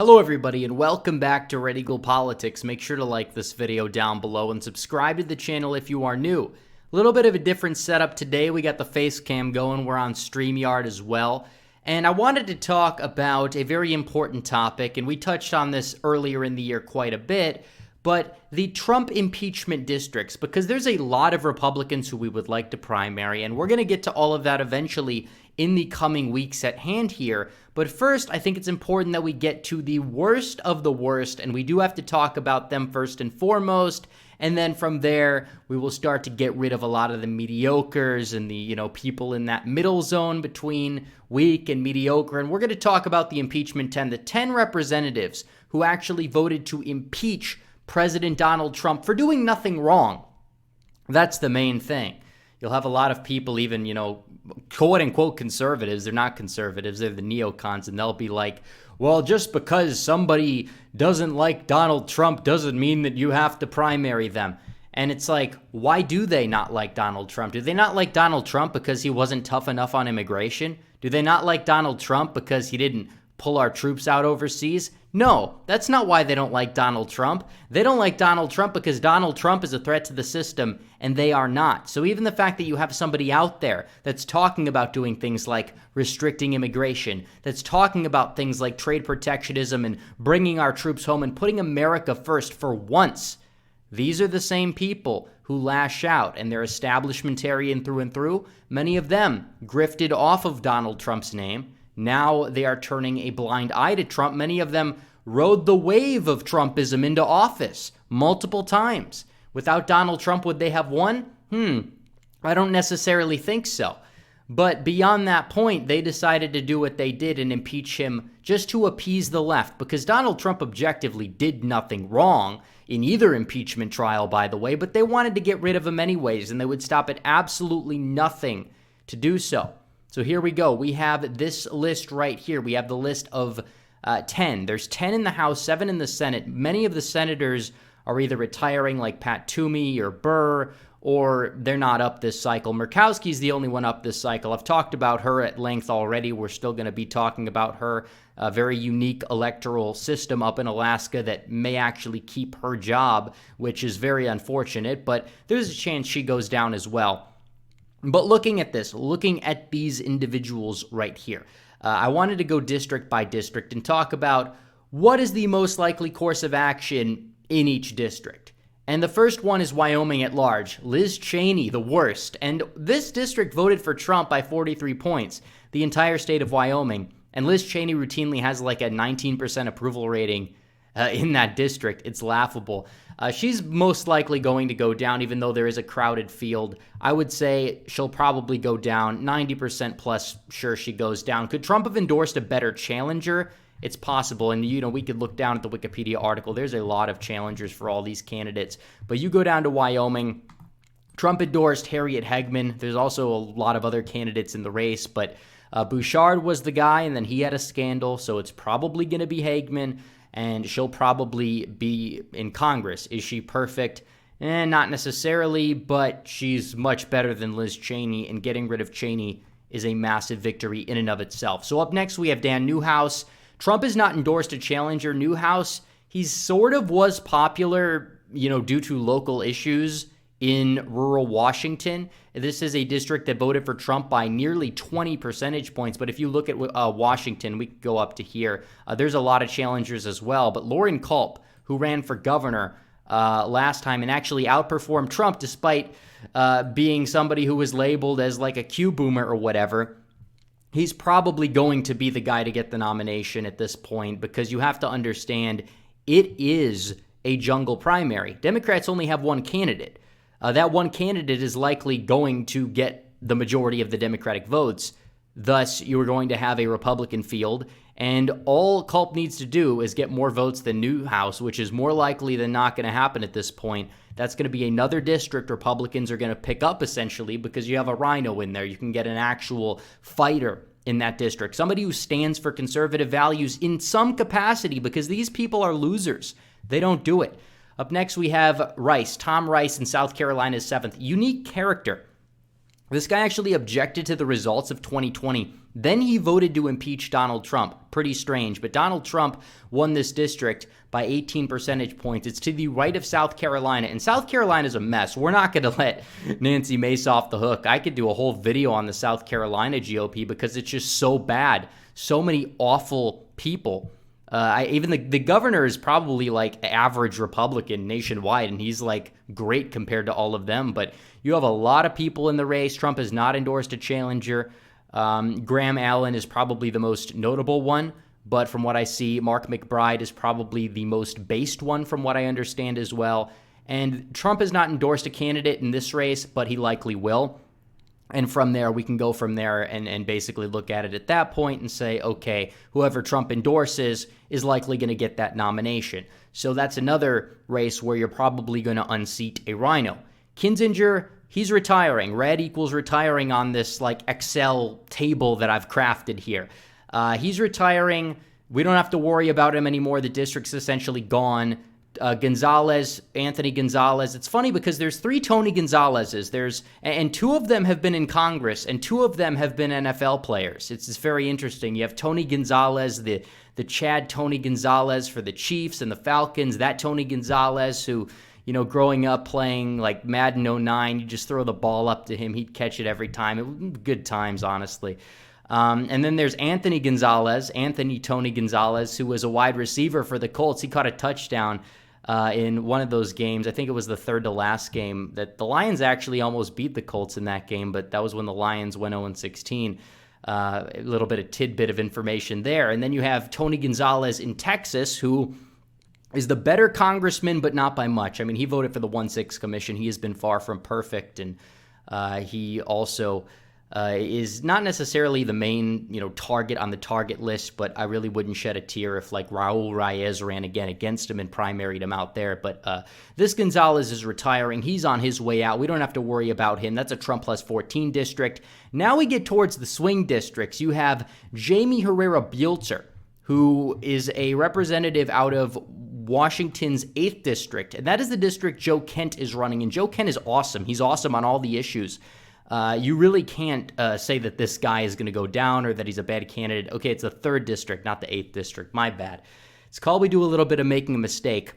Hello everybody and welcome back to Red Eagle Politics. Make sure to like this video down below and subscribe to the channel if you are new. A little bit of a different setup today. We got the face cam going. We're on StreamYard as well. And I wanted to talk about a very important topic, and we touched on this earlier in the year quite a bit, but the Trump impeachment districts, because there's a lot of Republicans who we would like to primary, and we're going to get to all of that eventually in the coming weeks at hand here. But first, I think it's important that we get to the worst of the worst, and we do have to talk about them first and foremost. And then from there, we will start to get rid of a lot of the mediocres and the, people in that middle zone between weak and mediocre. And we're going to talk about the impeachment 10, the 10 representatives who actually voted to impeach President Donald Trump for doing nothing wrong. That's the main thing. You'll have a lot of people, even, quote unquote conservatives. They're not conservatives. They're the neocons. And they'll be like, well, just because somebody doesn't like Donald Trump doesn't mean that you have to primary them. And it's like, why do they not like Donald Trump? Do they not like Donald Trump because he wasn't tough enough on immigration? Do they not like Donald Trump because he didn't pull our troops out overseas? No, that's not why they don't like Donald Trump. They don't like Donald Trump because Donald Trump is a threat to the system, and they are not. So even the fact that you have somebody out there that's talking about doing things like restricting immigration, that's talking about things like trade protectionism and bringing our troops home and putting America first for once, these are the same people who lash out, and they're establishmentarian through and through. Many of them grifted off of Donald Trump's name. Now they are turning a blind eye to Trump. Many of them rode the wave of Trumpism into office multiple times. Without Donald Trump, would they have won? I don't necessarily think so. But beyond that point, they decided to do what they did and impeach him just to appease the left, because Donald Trump objectively did nothing wrong in either impeachment trial, by the way, but they wanted to get rid of him anyways, and they would stop at absolutely nothing to do so. So here we go. We have this list right here. We have the list of 10. There's 10 in the House, 7 in the Senate. Many of the senators are either retiring like Pat Toomey or Burr, or they're not up this cycle. Murkowski's the only one up this cycle. I've talked about her at length already. We're still going to be talking about her. A very unique electoral system up in Alaska that may actually keep her job, which is very unfortunate, but there's a chance she goes down as well. But looking at this, looking at these individuals right here, I wanted to go district by district and talk about what is the most likely course of action in each district. And the first one is Wyoming at large. Liz Cheney, the worst. And this district voted for Trump by 43 points, the entire state of Wyoming. And Liz Cheney routinely has like a 19% approval rating in that district. It's laughable. She's most likely going to go down, even though there is a crowded field. I would say she'll probably go down. 90% plus sure she goes down. Could Trump have endorsed a better challenger? It's possible. And, we could look down at the Wikipedia article. There's a lot of challengers for all these candidates. But you go down to Wyoming. Trump endorsed Harriet Hegman. There's also a lot of other candidates in the race, but Bouchard was the guy, and then he had a scandal, so it's probably going to be Hegman. And she'll probably be in Congress. Is she perfect? Not necessarily, but she's much better than Liz Cheney, and getting rid of Cheney is a massive victory in and of itself. So up next, we have Dan Newhouse. Trump has not endorsed a challenger. Newhouse, he sort of was popular, due to local issues in rural Washington. This is a district that voted for Trump by nearly 20 percentage points. But if you look at Washington, we could go up to here. There's a lot of challengers as well. But Lauren Culp, who ran for governor last time and actually outperformed Trump despite being somebody who was labeled as like a Q boomer or whatever, he's probably going to be the guy to get the nomination at this point, because you have to understand it is a jungle primary. Democrats only have one candidate. That one candidate is likely going to get the majority of the Democratic votes. Thus, you're going to have a Republican field, and all Culp needs to do is get more votes than Newhouse, which is more likely than not going to happen at this point. That's going to be another district Republicans are going to pick up, essentially, because you have a RINO in there. You can get an actual fighter in that district, somebody who stands for conservative values in some capacity, because these people are losers. They don't do it. Up next, we have Rice. Tom Rice in South Carolina's 7th. Unique character. This guy actually objected to the results of 2020. Then he voted to impeach Donald Trump. Pretty strange. But Donald Trump won this district by 18 percentage points. It's to the right of South Carolina. And South Carolina is a mess. We're not going to let Nancy Mace off the hook. I could do a whole video on the South Carolina GOP because it's just so bad. So many awful people. Even the governor is probably like average Republican nationwide, and he's like great compared to all of them. But you have a lot of people in the race. Trump has not endorsed a challenger. Graham Allen is probably the most notable one. But from what I see, Mark McBride is probably the most based one from what I understand as well. And Trump has not endorsed a candidate in this race, but he likely will. And from there, we can go from there and basically look at it at that point and say, okay, whoever Trump endorses is likely going to get that nomination. So that's another race where you're probably going to unseat a RINO. Kinzinger, he's retiring. Red equals retiring on this like Excel table that I've crafted here. He's retiring. We don't have to worry about him anymore. The district's essentially gone. Gonzalez, Anthony Gonzalez. It's funny because there's 3 Tony Gonzalezes. And 2 of them have been in Congress, and 2 of them have been NFL players. It's very interesting. You have Tony Gonzalez, the Chad Tony Gonzalez for the Chiefs and the Falcons. That Tony Gonzalez who, you know, growing up playing like Madden 09, you just throw the ball up to him, he'd catch it every time. Good times, honestly. And then there's Anthony Tony Gonzalez, who was a wide receiver for the Colts. He caught a touchdown in one of those games. I think it was the third to last game that the Lions actually almost beat the Colts in that game, but that was when the Lions went 0-16. A little bit of tidbit of information there. And then you have Tony Gonzalez in Texas, who is the better congressman, but not by much. I mean, he voted for the 1-6 commission. He has been far from perfect, and he also is not necessarily the main, target on the target list, but I really wouldn't shed a tear if like Raul Reyes ran again against him and primaried him out there. But this Gonzalez is retiring. He's on his way out. We don't have to worry about him. That's a Trump plus 14 district. Now we get towards the swing districts. You have Jamie Herrera Bielser, who is a representative out of Washington's 8th district. And that is the district Joe Kent is running. And Joe Kent is awesome. He's awesome on all the issues. You really can't say that this guy is going to go down or that he's a bad candidate. Okay, it's the 3rd district, not the 8th district. My bad. It's called we do a little bit of making a mistake.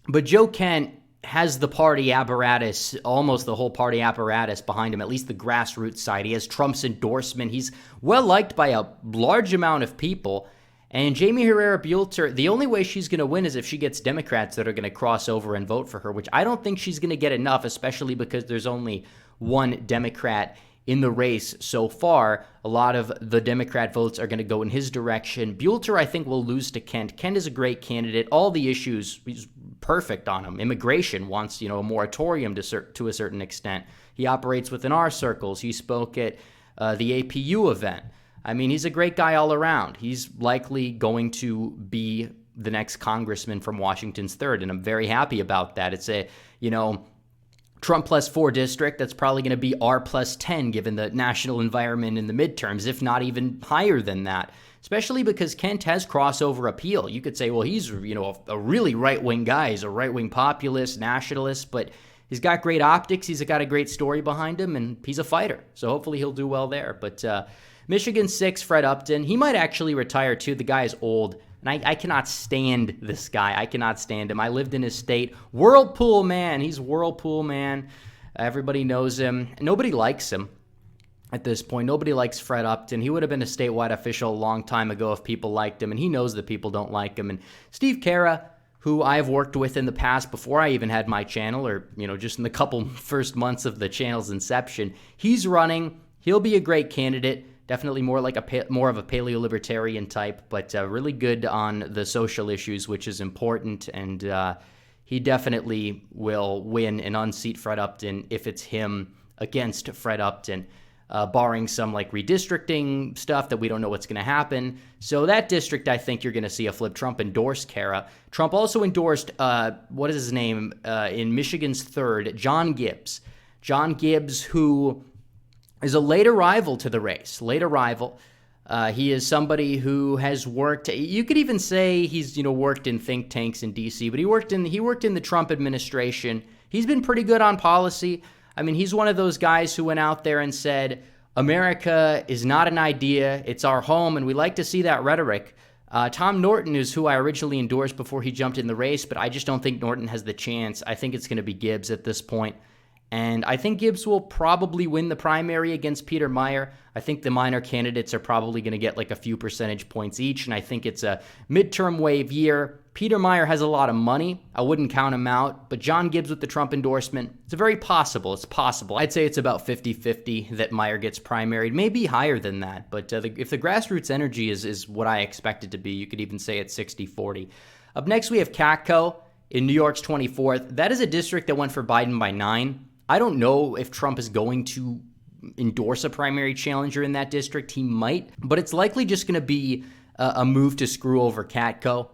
But Joe Kent has the party apparatus, almost the whole party apparatus behind him, at least the grassroots side. He has Trump's endorsement. He's well liked by a large amount of people. And Jamie Herrera Bielser, the only way she's going to win is if she gets Democrats that are going to cross over and vote for her, which I don't think she's going to get enough, especially because there's only one Democrat in the race so far. A lot of the Democrat votes are going to go in his direction. Bielser, I think, will lose to Kent. Kent is a great candidate. All the issues, he's perfect on them. Immigration wants, a moratorium to a certain extent. He operates within our circles. He spoke at the APU event. I mean, he's a great guy all around. He's likely going to be the next congressman from Washington's 3rd, and I'm very happy about that. It's a, Trump plus 4 district that's probably going to be R plus 10 given the national environment in the midterms, if not even higher than that, especially because Kent has crossover appeal. You could say, well, he's, a really right-wing guy. He's a right-wing populist, nationalist, but he's got great optics. He's got a great story behind him, and he's a fighter. So hopefully he'll do well there. But Michigan 6, Fred Upton, he might actually retire too. The guy is old. And I cannot stand this guy. I cannot stand him. I lived in his state. Whirlpool man. He's Whirlpool man. Everybody knows him. Nobody likes him at this point. Nobody likes Fred Upton. He would have been a statewide official a long time ago if people liked him, and he knows that people don't like him. And Steve Carra, who I've worked with in the past before I even had my channel, or, just in the couple first months of the channel's inception, he's running. He'll be a great candidate. Definitely more like more of a paleo-libertarian type, but really good on the social issues, which is important. And he definitely will win and unseat Fred Upton if it's him against Fred Upton, barring some like redistricting stuff that we don't know what's going to happen. So that district, I think you're going to see a flip. Trump endorsed Carra. Trump also endorsed, what is his name, in Michigan's 3rd, John Gibbs. John Gibbs, who is a late arrival to the race, He is somebody who has worked, you could even say he's, worked in think tanks in D.C., but he worked in the Trump administration. He's been pretty good on policy. I mean, he's one of those guys who went out there and said, America is not an idea, it's our home, and we like to see that rhetoric. Tom Norton is who I originally endorsed before he jumped in the race, but I just don't think Norton has the chance. I think it's going to be Gibbs at this point. And I think Gibbs will probably win the primary against Peter Meijer. I think the minor candidates are probably going to get like a few percentage points each, and I think it's a midterm wave year. Peter Meijer has a lot of money. I wouldn't count him out, but John Gibbs with the Trump endorsement, it's very possible. It's possible. I'd say it's about 50-50 that Meijer gets primaried, maybe higher than that, but if the grassroots energy is what I expect it to be, you could even say it's 60-40. Up next, we have Catco in New York's 24th. That is a district that went for Biden by 9. I don't know if Trump is going to endorse a primary challenger in that district. He might, but it's likely just going to be a move to screw over Catco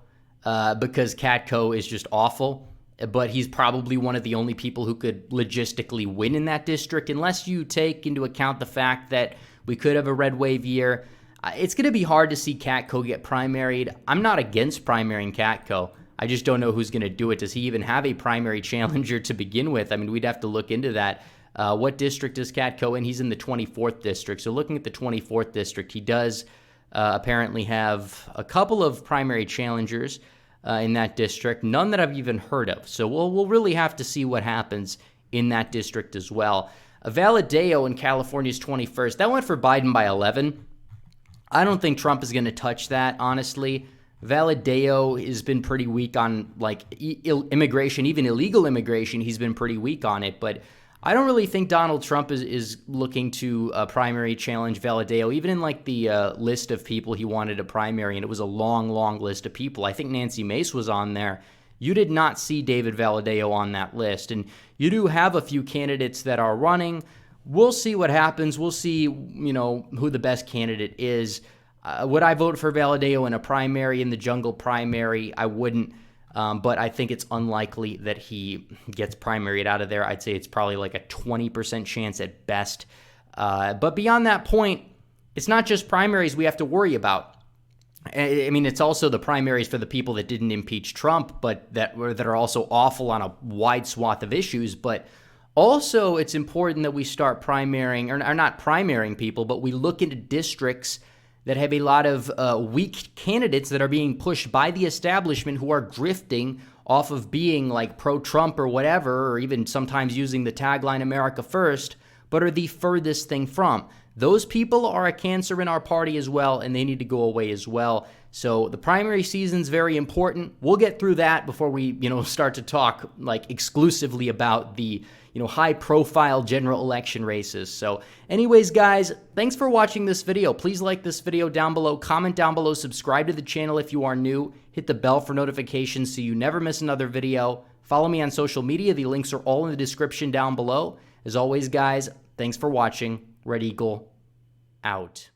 because Catco is just awful. But he's probably one of the only people who could logistically win in that district, unless you take into account the fact that we could have a red wave year. It's going to be hard to see Catco get primaried. I'm not against primarying Catco. I just don't know who's going to do it. Does he even have a primary challenger to begin with? I mean, we'd have to look into that. What district is Catco in? He's in the 24th district. So looking at the 24th district, he does apparently have a couple of primary challengers in that district, none that I've even heard of. So we'll really have to see what happens in that district as well. Valadeo in California's 21st, that went for Biden by 11. I don't think Trump is going to touch that, honestly. Valadeo has been pretty weak on like immigration, even illegal immigration. He's been pretty weak on it, but I don't really think Donald Trump is looking to primary challenge Valadeo, even in like the list of people he wanted a primary, and it was a long, long list of people. I think Nancy Mace was on there. You did not see David Valadeo on that list, and you do have a few candidates that are running. We'll see what happens. We'll see, who the best candidate is. Would I vote for Valadeo in a primary, in the jungle primary? I wouldn't, but I think it's unlikely that he gets primaried out of there. I'd say it's probably like a 20% chance at best. But beyond that point, it's not just primaries we have to worry about. I mean, it's also the primaries for the people that didn't impeach Trump, but that are also awful on a wide swath of issues. But also, it's important that we start primarying, or not primarying people, but we look into districts that have a lot of weak candidates that are being pushed by the establishment who are grifting off of being like pro-Trump or whatever, or even sometimes using the tagline America First, but are the furthest thing from. Those people are a cancer in our party as well, and they need to go away as well. So the primary season's very important. We'll get through that before we, start to talk like exclusively about the, high-profile general election races. So anyways, guys, thanks for watching this video. Please like this video down below, comment down below, subscribe to the channel if you are new, hit the bell for notifications so you never miss another video. Follow me on social media. The links are all in the description down below. As always, guys, thanks for watching. Red Eagle out.